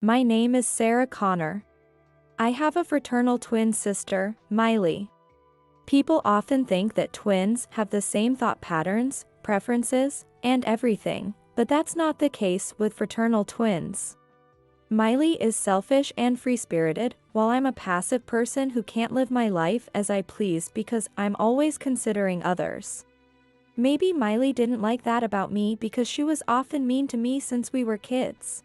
My name is Sarah Connor. I have a fraternal twin sister, Miley. People often think that twins have the same thought patterns, preferences, and everything, but that's not the case with fraternal twins. Miley is selfish and free-spirited, while I'm a passive person who can't live my life as I please because I'm always considering others. Maybe Miley didn't like that about me because she was often mean to me since we were kids.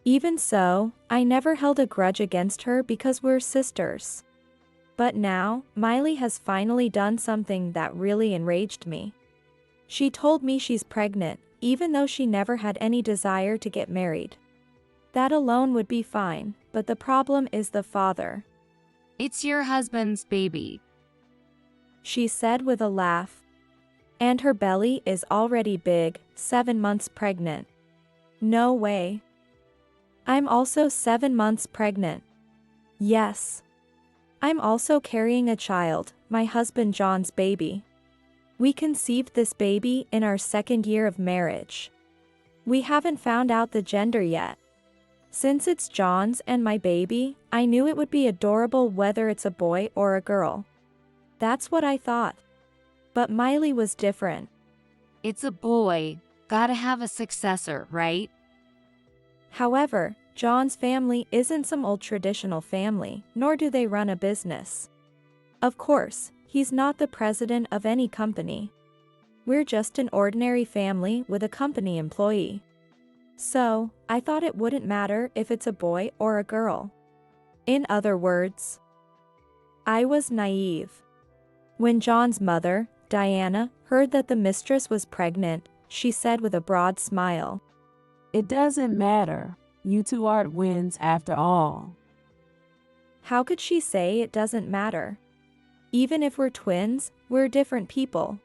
Even so, I never held a grudge against her because we're sisters. But now, Miley has finally done something that really enraged me. She told me she's pregnant, even though she never had any desire to get married. That alone would be fine, but the problem is the father. It's your husband's baby, She said with a laugh. And her belly is already big, 7 months pregnant. No way. I'm also 7 months pregnant. Yes. I'm also carrying a child, my husband John's baby. We conceived this baby in our 2nd year of marriage. We haven't found out the gender yet. Since it's John's and my baby, I knew it would be adorable whether it's a boy or a girl. That's what I thought. But Miley was different. It's a boy. Gotta have a successor, right? However, John's family isn't some old traditional family, nor do they run a business. Of course, he's not the president of any company. We're just an ordinary family with a company employee. So, I thought it wouldn't matter if it's a boy or a girl. In other words, I was naive. When John's mother, Diana, heard that the mistress was pregnant, she said with a broad smile, "It doesn't matter. You two are twins after all." How could she say it doesn't matter? Even if we're twins, we're different people.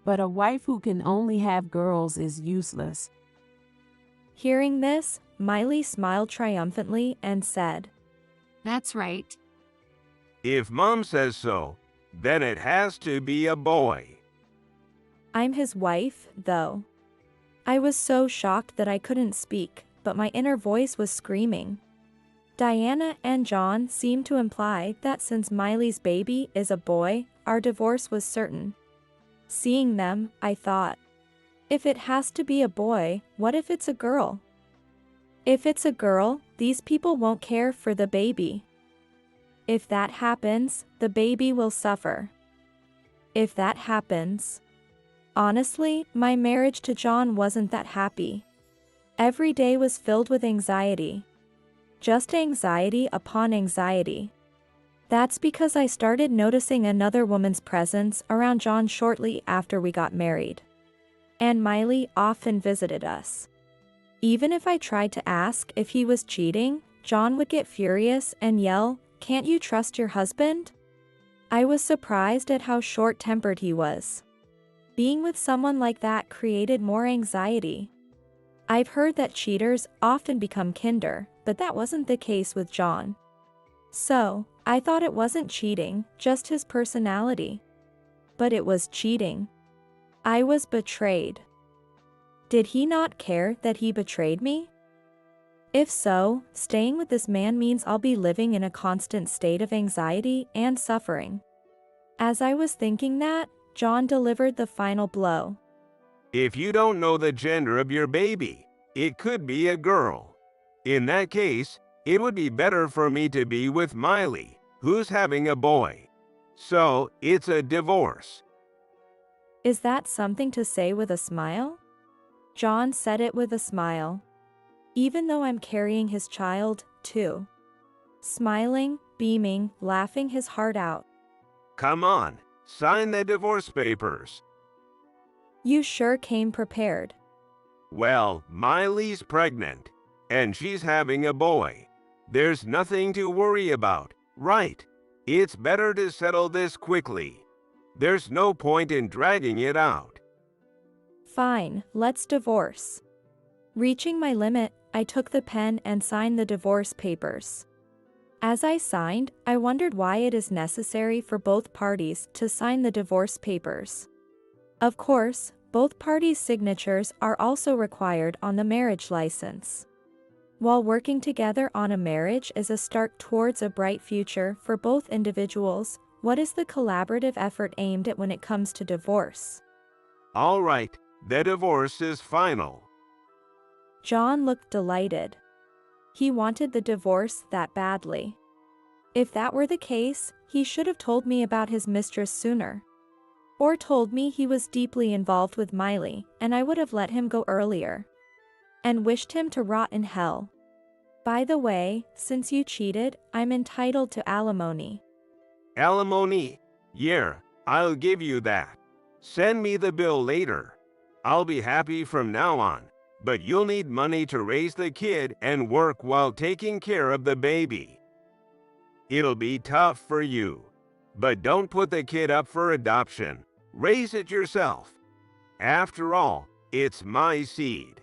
But a wife who can only have girls is useless. Hearing this, Miley smiled triumphantly and said, That's right. If Mom says so, then it has to be a boy. I'm his wife, though. I was so shocked that I couldn't speak, but my inner voice was screaming. Diana and John seemed to imply that since Miley's baby is a boy, our divorce was certain. Seeing them, I thought, if it has to be a boy, what if it's a girl? If it's a girl, these people won't care for the baby. If that happens, the baby will suffer. If that happens. Honestly, my marriage to John wasn't that happy. Every day was filled with anxiety. Just anxiety upon anxiety. That's because I started noticing another woman's presence around John shortly after we got married. And Miley often visited us. Even if I tried to ask if he was cheating, John would get furious and yell, "Can't you trust your husband?" I was surprised at how short-tempered he was. Being with someone like that created more anxiety. I've heard that cheaters often become kinder, but that wasn't the case with John. So, I thought it wasn't cheating, just his personality. But it was cheating. I was betrayed. Did he not care that he betrayed me? If so, staying with this man means I'll be living in a constant state of anxiety and suffering. As I was thinking that, John delivered the final blow. If you don't know the gender of your baby, it could be a girl. In that case, it would be better for me to be with Miley, who's having a boy. So, it's a divorce. Is that something to say with a smile? John said it with a smile. Even though I'm carrying his child, too. Smiling, beaming, laughing his heart out. Come on, sign the divorce papers. You sure came prepared. Well, Miley's pregnant, and she's having a boy. There's nothing to worry about, right? It's better to settle this quickly. There's no point in dragging it out. Fine, let's divorce. Reaching my limit, I took the pen and signed the divorce papers. As I signed, I wondered why it is necessary for both parties to sign the divorce papers. Of course, both parties' signatures are also required on the marriage license. While working together on a marriage is a start towards a bright future for both individuals, what is the collaborative effort aimed at when it comes to divorce? All right, the divorce is final. John looked delighted. He wanted the divorce that badly. If that were the case, he should have told me about his mistress sooner. Or told me he was deeply involved with Miley, and I would have let him go earlier. And wished him to rot in hell. By the way, since you cheated, I'm entitled to alimony. Alimony? Yeah, I'll give you that. Send me the bill later. I'll be happy from now on, but you'll need money to raise the kid and work while taking care of the baby. It'll be tough for you, but don't put the kid up for adoption. Raise it yourself. After all, it's my seed.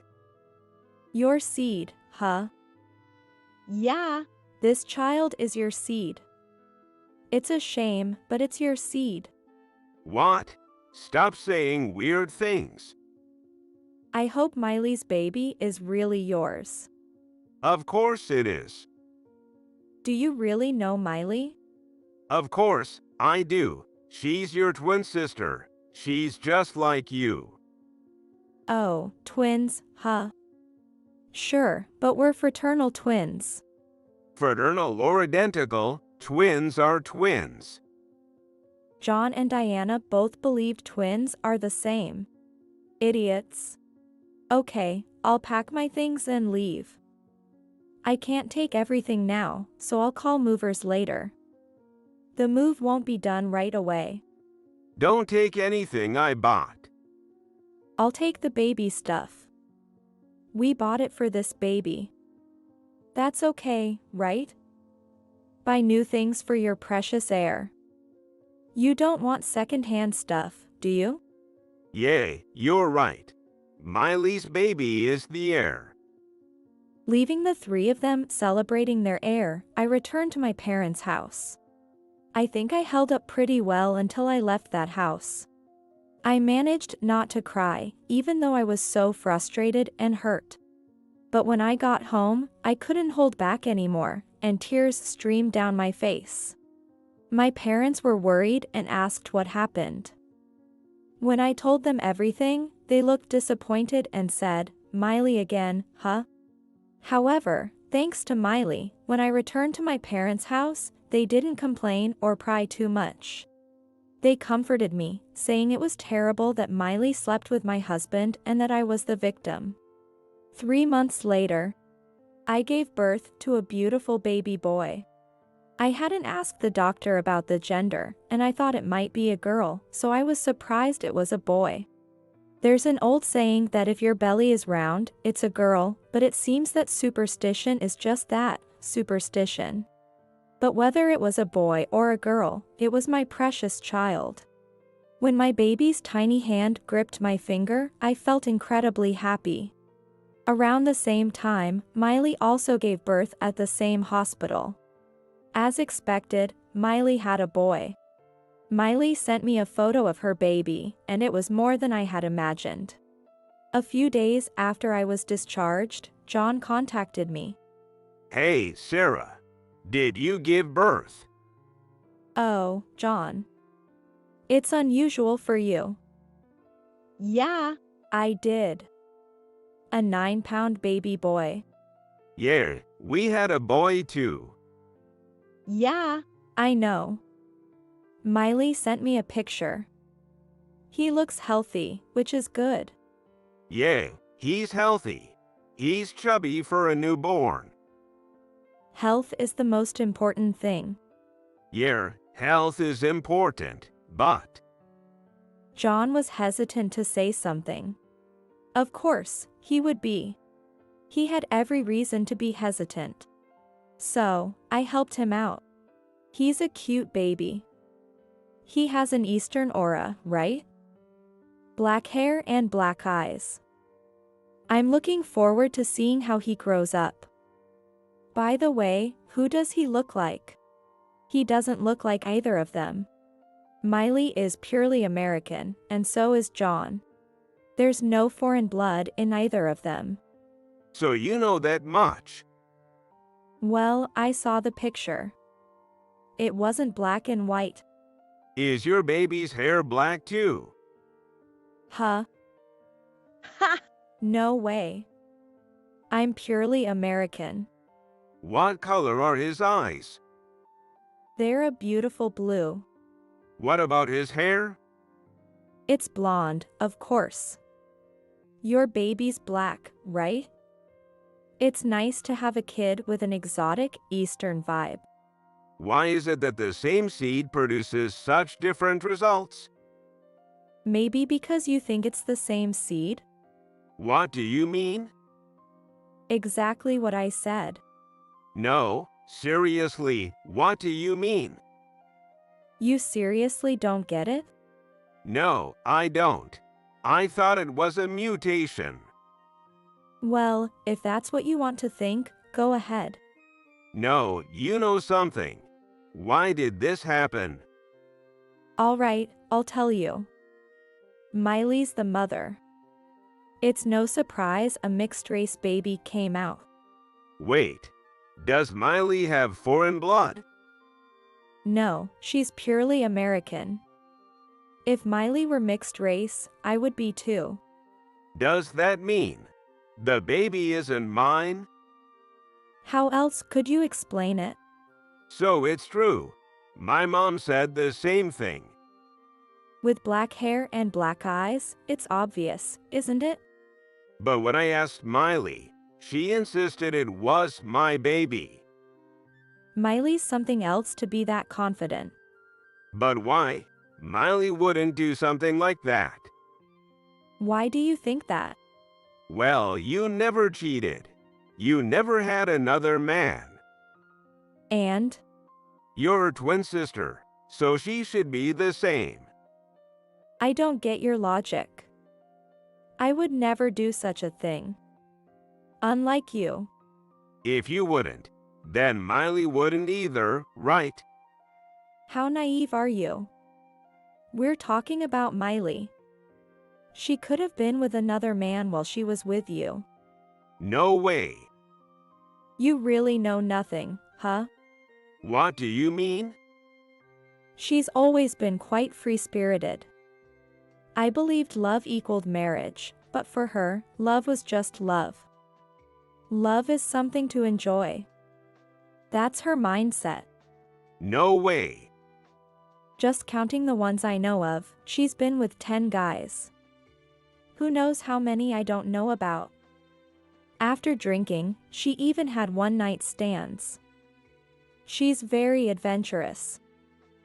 Your seed, huh? Yeah. This child is your seed. It's a shame, but it's your seed. What? Stop saying weird things. I hope Miley's baby is really yours. Of course it is. Do you really know Miley? Of course, I do. She's your twin sister. She's just like you. Oh, twins, huh? Sure, but we're fraternal twins. Fraternal or identical, twins are twins. John and Diana both believe twins are the same. Idiots. Okay, I'll pack my things and leave. I can't take everything now, so I'll call movers later. The move won't be done right away. Don't take anything I bought. I'll take the baby stuff. We bought it for this baby. That's okay, right? Buy new things for your precious heir. You don't want second-hand stuff, do you? Yay, you're right. Miley's baby is the heir. Leaving the three of them celebrating their heir, I returned to my parents' house. I think I held up pretty well until I left that house. I managed not to cry, even though I was so frustrated and hurt. But when I got home, I couldn't hold back anymore, and tears streamed down my face. My parents were worried and asked what happened. When I told them everything, they looked disappointed and said, "Miley again, huh?" However, thanks to Miley, when I returned to my parents' house, they didn't complain or pry too much. They comforted me, saying it was terrible that Miley slept with my husband and that I was the victim. 3 months later, I gave birth to a beautiful baby boy. I hadn't asked the doctor about the gender, and I thought it might be a girl, so I was surprised it was a boy. There's an old saying that if your belly is round, it's a girl, but it seems that superstition is just that, superstition. But whether it was a boy or a girl, it was my precious child. When my baby's tiny hand gripped my finger, I felt incredibly happy. Around the same time, Miley also gave birth at the same hospital. As expected, Miley had a boy. Miley sent me a photo of her baby, and it was more than I had imagined. A few days after I was discharged, John contacted me. Hey, Sarah, did you give birth? Oh, John. It's unusual for you. Yeah. I did. A 9-pound baby boy. Yeah, we had a boy too. Yeah. I know. Miley sent me a picture. He looks healthy, which is good. Yeah, he's healthy. He's chubby for a newborn. Health is the most important thing. Yeah, health is important, but... John was hesitant to say something. Of course, he would be. He had every reason to be hesitant. So, I helped him out. He's a cute baby. He has an Eastern aura, right? Black hair and black eyes. I'm looking forward to seeing how he grows up. By the way, who does he look like? He doesn't look like either of them. Miley is purely American, and so is John. There's no foreign blood in either of them. So you know that much. Well, I saw the picture. It wasn't black and white. Is your baby's hair black too? Huh? Ha! No way. I'm purely American. What color are his eyes? They're a beautiful blue. What about his hair? It's blonde, of course. Your baby's black, right? It's nice to have a kid with an exotic Eastern vibe. Why is it that the same seed produces such different results? Maybe because you think it's the same seed? What do you mean? Exactly what I said. No, seriously, what do you mean? You seriously don't get it? No, I don't. I thought it was a mutation. Well, if that's what you want to think, go ahead. No, you know something. Why did this happen? All right, I'll tell you. Miley's the mother. It's no surprise a mixed-race baby came out. Wait, does Miley have foreign blood? No, she's purely American. If Miley were mixed race, I would be too. Does that mean the baby isn't mine? How else could you explain it? So it's true. My mom said the same thing. With black hair and black eyes, it's obvious, isn't it? But when I asked Miley, she insisted it was my baby. Miley's something else to be that confident. But why? Miley wouldn't do something like that. Why do you think that? Well, you never cheated. You never had another man. And? You're a twin sister, so she should be the same. I don't get your logic. I would never do such a thing. Unlike you. If you wouldn't, then Miley wouldn't either, right? How naive are you? We're talking about Miley. She could have been with another man while she was with you. No way. You really know nothing, huh? What do you mean? She's always been quite free-spirited. I believed love equaled marriage, but for her, love was just love. Love is something to enjoy. That's her mindset. No way. Just counting the ones I know of, she's been with 10 guys. Who knows how many I don't know about. After drinking, she even had one-night stands. She's very adventurous.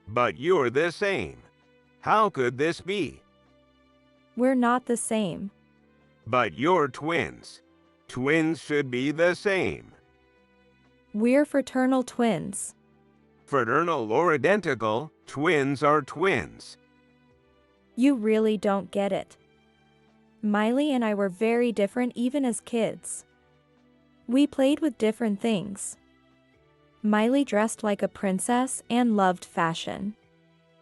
But you're the same. How could this be? We're not the same. But you're twins. Twins should be the same. We're fraternal twins. Fraternal or identical, twins are twins. You really don't get it. Miley and I were very different even as kids. We played with different things. Miley dressed like a princess and loved fashion.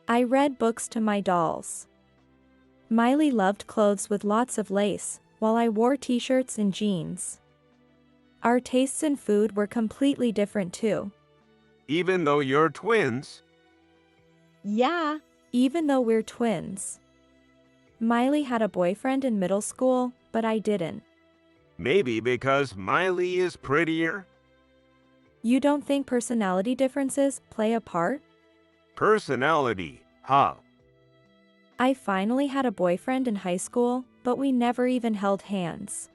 I read books to my dolls. Miley loved clothes with lots of lace, while I wore t-shirts and jeans. Our tastes in food were completely different too. Even though you're twins? Yeah. Even though we're twins. Miley had a boyfriend in middle school, but I didn't. Maybe because Miley is prettier? You don't think personality differences play a part? Personality, huh? I finally had a boyfriend in high school, but we never even held hands.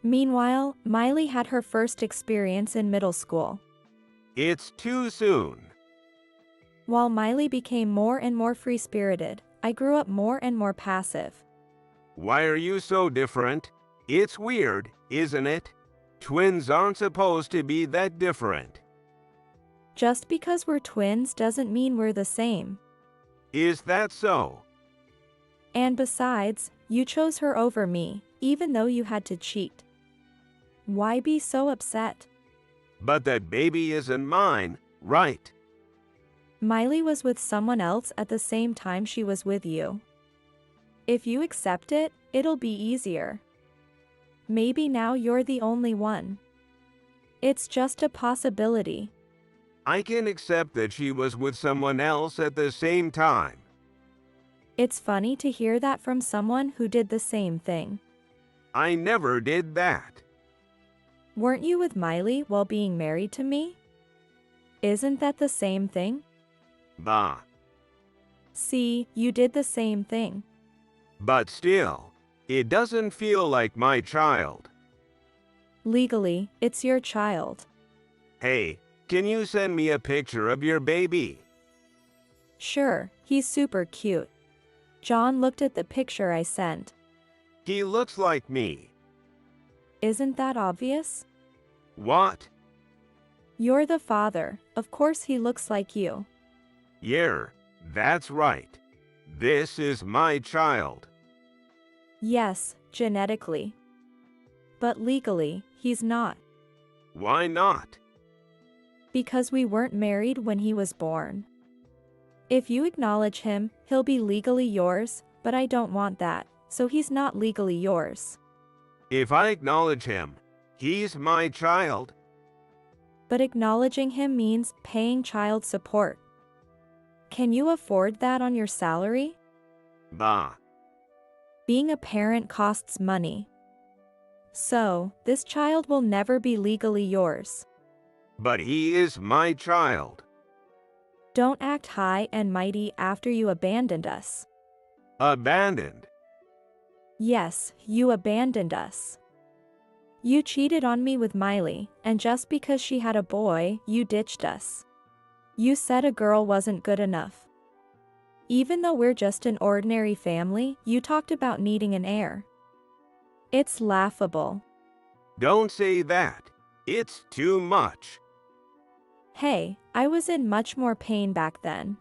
Meanwhile, Miley had her first experience in middle school. It's too soon. While Miley became more and more free-spirited, I grew up more and more passive. Why are you so different? It's weird, isn't it? Twins aren't supposed to be that different. Just because we're twins doesn't mean we're the same. Is that so? And besides, you chose her over me, even though you had to cheat. Why be so upset? But that baby isn't mine, right? Miley was with someone else at the same time she was with you. If you accept it, it'll be easier. Maybe now you're the only one. It's just a possibility. I can accept that she was with someone else at the same time. It's funny to hear that from someone who did the same thing. I never did that. Weren't you with Miley while being married to me? Isn't that the same thing? Bah. See, you did the same thing. But still, it doesn't feel like my child. Legally, it's your child. Hey, can you send me a picture of your baby? Sure, he's super cute. John looked at the picture I sent. He looks like me. Isn't that obvious? What? You're the father, of course he looks like you. Yeah, that's right. This is my child. Yes, genetically. But legally, he's not. Why not? Because we weren't married when he was born. If you acknowledge him, he'll be legally yours, but I don't want that, so he's not legally yours. If I acknowledge him, he's my child. But acknowledging him means paying child support. Can you afford that on your salary? Bah. Being a parent costs money. So, this child will never be legally yours. But he is my child. Don't act high and mighty after you abandoned us. Abandoned. Yes, you abandoned us. You cheated on me with Miley, and just because she had a boy, you ditched us. You said a girl wasn't good enough. Even though we're just an ordinary family, you talked about needing an heir. It's laughable. Don't say that. It's too much. Hey, I was in much more pain back then.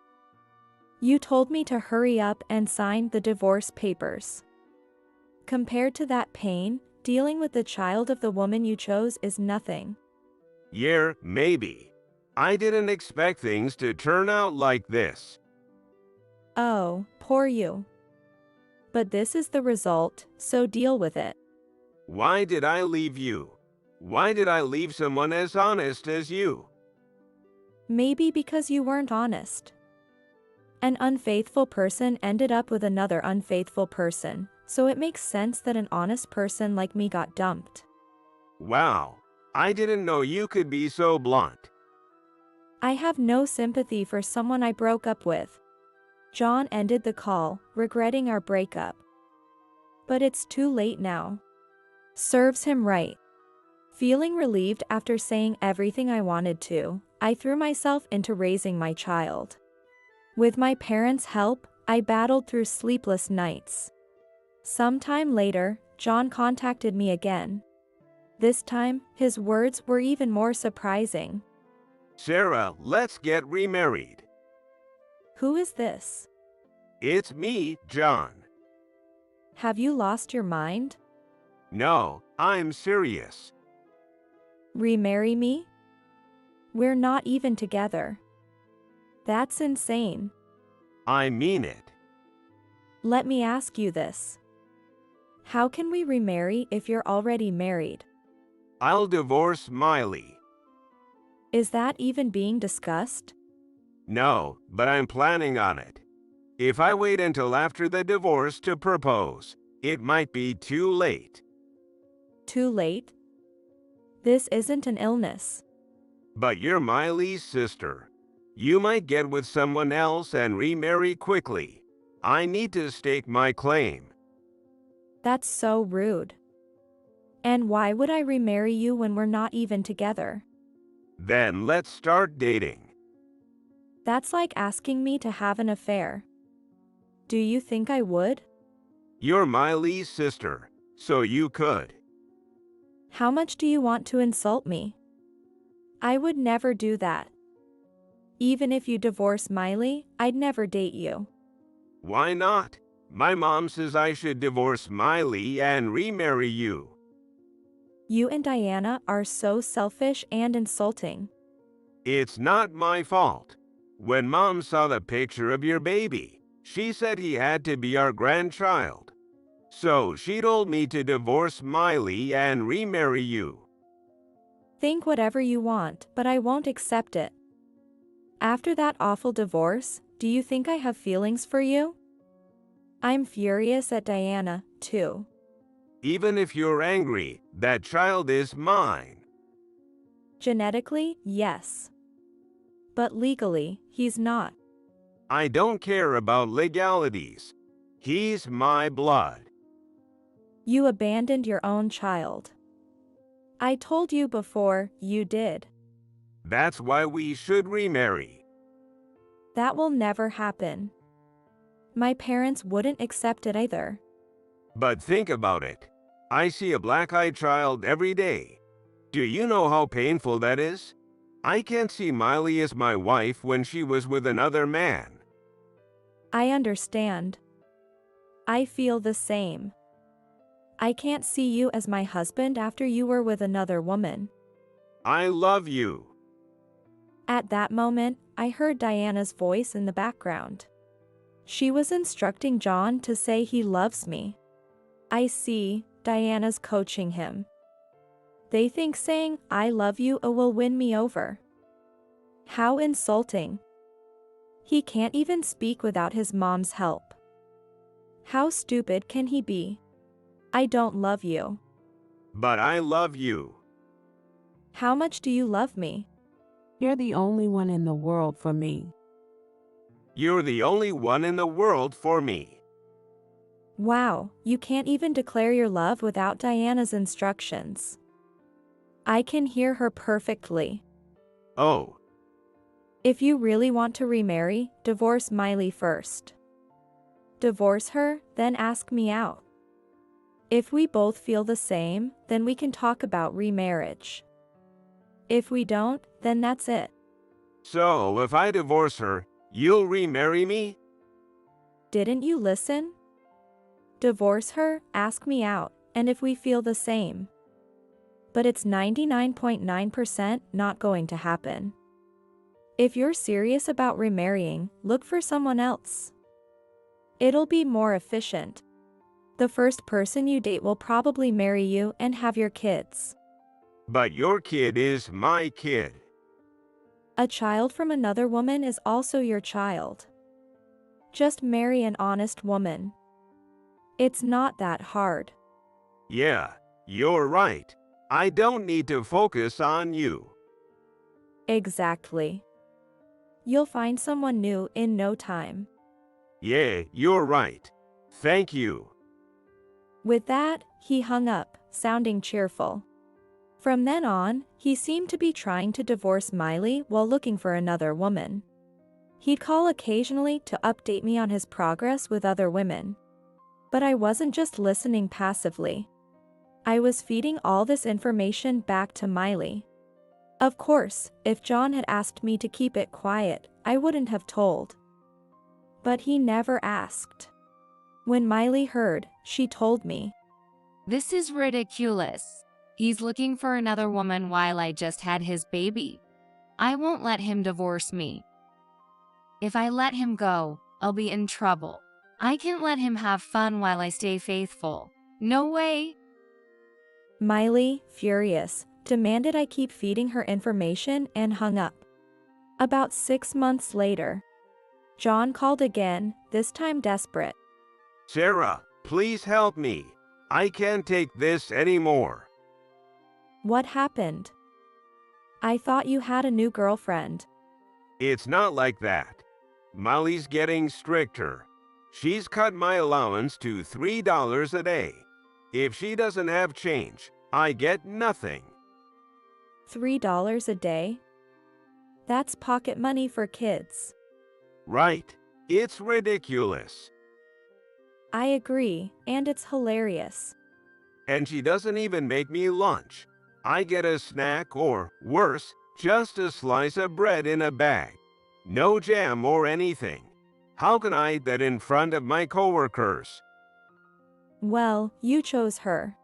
You told me to hurry up and sign the divorce papers. Compared to that pain, dealing with the child of the woman you chose is nothing. Yeah, maybe. I didn't expect things to turn out like this. Oh, poor you. But this is the result, so deal with it. Why did I leave you? Why did I leave someone as honest as you? Maybe because you weren't honest. An unfaithful person ended up with another unfaithful person, so it makes sense that an honest person like me got dumped. Wow, I didn't know you could be so blunt. I have no sympathy for someone I broke up with. John ended the call, regretting our breakup. But it's too late now. Serves him right. Feeling relieved after saying everything I wanted to, I threw myself into raising my child. With my parents' help, I battled through sleepless nights. Sometime later, John contacted me again. This time, his words were even more surprising. Sarah, let's get remarried. Who is this? It's me, John. Have you lost your mind? No, I'm serious. Remarry me? We're not even together. That's insane. I mean it. Let me ask you this. How can we remarry if you're already married? I'll divorce Miley. Is that even being discussed? No, but I'm planning on it. If I wait until after the divorce to propose, it might be too late. Too late? This isn't an illness. But you're Miley's sister. You might get with someone else and remarry quickly. I need to stake my claim. That's so rude. And why would I remarry you when we're not even together? Then let's start dating. That's like asking me to have an affair. Do you think I would? You're Miley's sister, so you could. How much do you want to insult me? I would never do that. Even if you divorce Miley, I'd never date you. Why not? My mom says I should divorce Miley and remarry you. You and Diana are so selfish and insulting. It's not my fault. When Mom saw the picture of your baby, she said he had to be our grandchild. So she told me to divorce Miley and remarry you. Think whatever you want, but I won't accept it. After that awful divorce, do you think I have feelings for you? I'm furious at Diana, too. Even if you're angry, that child is mine. Genetically, yes. But legally, he's not. I don't care about legalities. He's my blood. You abandoned your own child. I told you before, you did. That's why we should remarry. That will never happen. My parents wouldn't accept it either. But think about it. I see a black-eyed child every day. Do you know how painful that is? I can't see Miley as my wife when she was with another man. I understand. I feel the same. I can't see you as my husband after you were with another woman. I love you. At that moment, I heard Diana's voice in the background. She was instructing John to say he loves me. I see, Diana's coaching him. They think saying, I love you will win me over. How insulting. He can't even speak without his mom's help. How stupid can he be? I don't love you. But I love you. How much do you love me? You're the only one in the world for me. You're the only one in the world for me. Wow, you can't even declare your love without Diana's instructions. I can hear her perfectly. Oh, If you really want to remarry, divorce Miley first. Divorce her, then ask me out. If we both feel the same, then we can talk about remarriage. If we don't, then that's it. so if I divorce her, you'll remarry me? Didn't you listen? Divorce her, ask me out, and if we feel the same. But it's 99.9% not going to happen. If you're serious about remarrying, look for someone else. It'll be more efficient. The first person you date will probably marry you and have your kids. But your kid is my kid. A child from another woman is also your child. Just marry an honest woman. It's not that hard. Yeah, you're right. I don't need to focus on you. Exactly. You'll find someone new in no time. Yeah, you're right. Thank you. With that, he hung up, sounding cheerful. From then on, he seemed to be trying to divorce Miley while looking for another woman. He'd call occasionally to update me on his progress with other women. But I wasn't just listening passively. I was feeding all this information back to Miley. Of course, if John had asked me to keep it quiet, I wouldn't have told. But he never asked. When Miley heard, she told me. This is ridiculous. He's looking for another woman while I just had his baby. I won't let him divorce me. If I let him go, I'll be in trouble. I can't let him have fun while I stay faithful. No way. Miley, furious, demanded I keep feeding her information and hung up. About 6 months later, John called again, this time desperate. Sarah, please help me. I can't take this anymore. What happened? I thought you had a new girlfriend. It's not like that. Molly's getting stricter. She's cut my allowance to $3 a day. If she doesn't have change, I get nothing. $3 a day? That's pocket money for kids. Right? It's ridiculous. I agree, and it's hilarious. And she doesn't even make me lunch. I get a snack or, worse, just a slice of bread in a bag. No jam or anything. How can I eat that in front of my coworkers? Well, you chose her.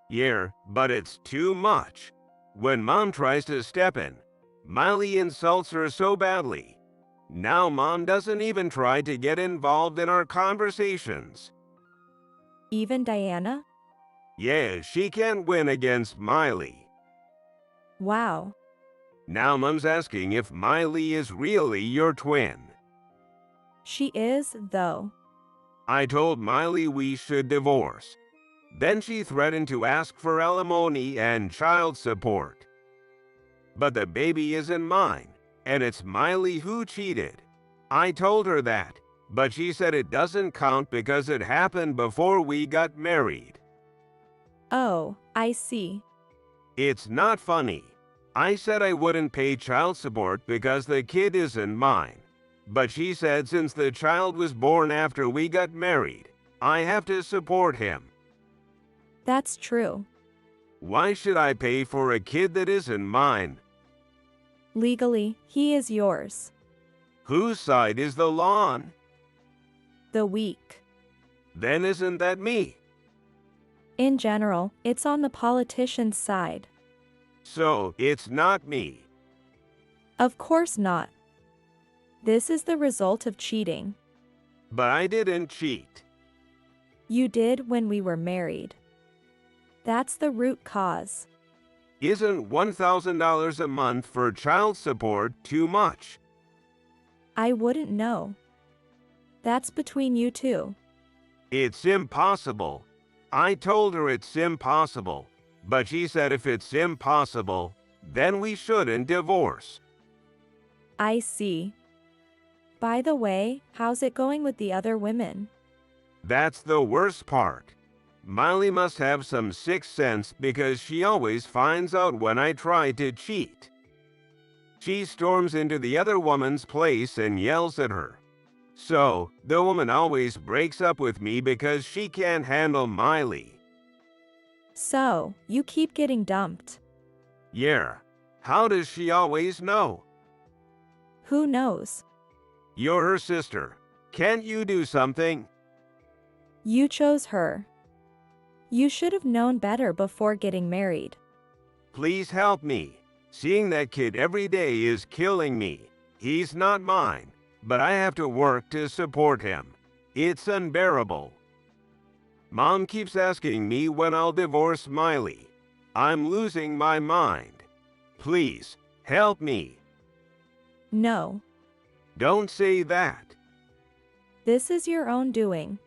Yeah, but it's too much. When Mom tries to step in, Miley insults her so badly. Now Mom doesn't even try to get involved in our conversations. Even Diana? Yeah, she can't win against Miley. Wow. Now Mom's asking if Miley is really your twin. She is, though. I told Miley we should divorce. Then she threatened to ask for alimony and child support. But the baby isn't mine, and it's Miley who cheated. I told her that, but she said it doesn't count because it happened before we got married. Oh, I see. It's not funny. I said I wouldn't pay child support because the kid isn't mine. But she said since the child was born after we got married, I have to support him. That's true. Why should I pay for a kid that isn't mine? Legally, he is yours. Whose side is the law on? The weak. Then isn't that me? In general, it's on the politician's side. So, it's not me. Of course not. This is the result of cheating. But I didn't cheat. You did when we were married. That's the root cause. Isn't $1,000 a month for child support too much? I wouldn't know. That's between you two. It's impossible. I told her it's impossible, but she said if it's impossible, then we shouldn't divorce. I see. By the way, how's it going with the other women? That's the worst part. Miley must have some sixth sense because she always finds out when I try to cheat. She storms into the other woman's place and yells at her. So, the woman always breaks up with me because she can't handle Miley. So, you keep getting dumped. Yeah. How does she always know? Who knows? You're her sister. Can't you do something? You chose her. You should have known better before getting married. Please help me. Seeing that kid every day is killing me. He's not mine, but I have to work to support him. It's unbearable. Mom keeps asking me when I'll divorce Miley. I'm losing my mind. Please, help me. No. Don't say that. This is your own doing.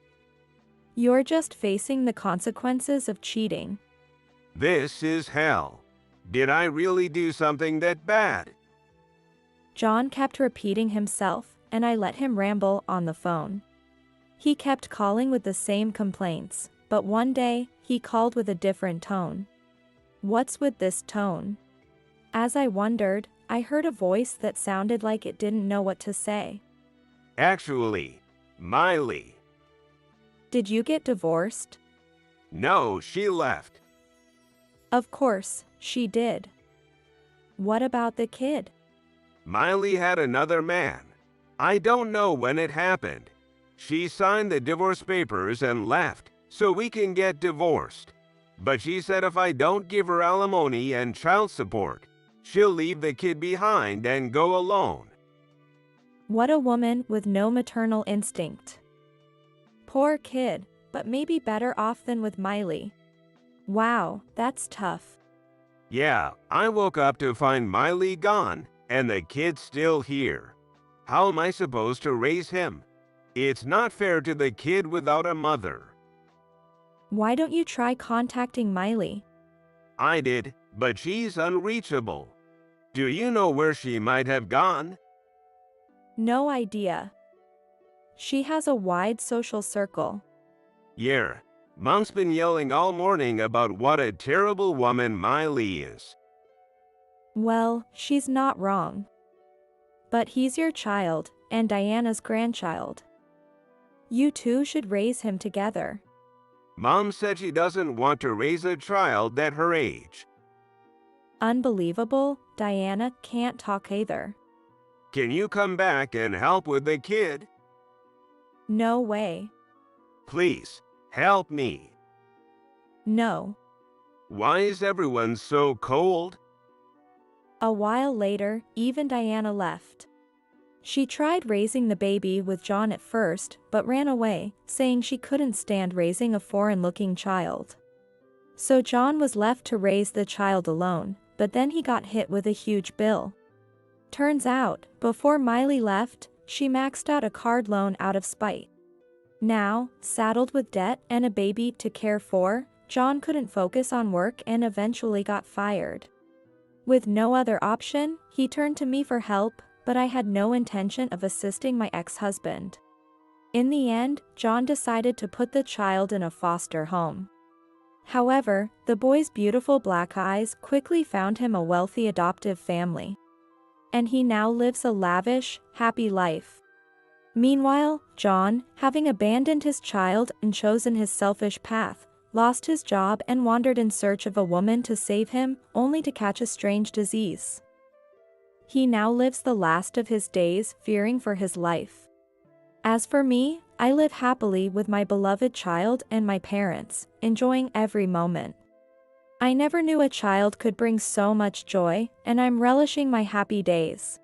You're just facing the consequences of cheating. This is hell. Did I really do something that bad? John kept repeating himself, and I let him ramble on the phone. He kept calling with the same complaints, but one day, he called with a different tone. What's with this tone? As I wondered, I heard a voice that sounded like it didn't know what to say. Actually, Miley. Did you get divorced? No, she left. Of course, she did. What about the kid? Miley had another man. I don't know when it happened. She signed the divorce papers and left, so we can get divorced. But she said if I don't give her alimony and child support, she'll leave the kid behind and go alone. What a woman with no maternal instinct. Poor kid, but maybe better off than with Miley. Wow, that's tough. Yeah, I woke up to find Miley gone and the kid still here. How am I supposed to raise him? It's not fair to the kid without a mother. Why don't you try contacting Miley? I did, but she's unreachable. Do you know where she might have gone? No idea. She has a wide social circle. Yeah, Mom's been yelling all morning about what a terrible woman Miley is. Well, she's not wrong. But he's your child, and Diana's grandchild. You two should raise him together. Mom said she doesn't want to raise a child at her age. Unbelievable, Diana can't talk either. Can you come back and help with the kid? No way. Please, help me. No. Why is everyone so cold? A while later, even Diana left. She tried raising the baby with John at first, but ran away, saying she couldn't stand raising a foreign-looking child. So John was left to raise the child alone, but then he got hit with a huge bill. Turns out, before Miley left, she maxed out a card loan out of spite. Now, saddled with debt and a baby to care for, John couldn't focus on work and eventually got fired. With no other option, he turned to me for help, but I had no intention of assisting my ex-husband. In the end, John decided to put the child in a foster home. However, the boy's beautiful black eyes quickly found him a wealthy adoptive family. And he now lives a lavish, happy life. Meanwhile, John, having abandoned his child and chosen his selfish path, lost his job and wandered in search of a woman to save him, only to catch a strange disease. He now lives the last of his days fearing for his life. As for me, I live happily with my beloved child and my parents, enjoying every moment. I never knew a child could bring so much joy, and I'm relishing my happy days.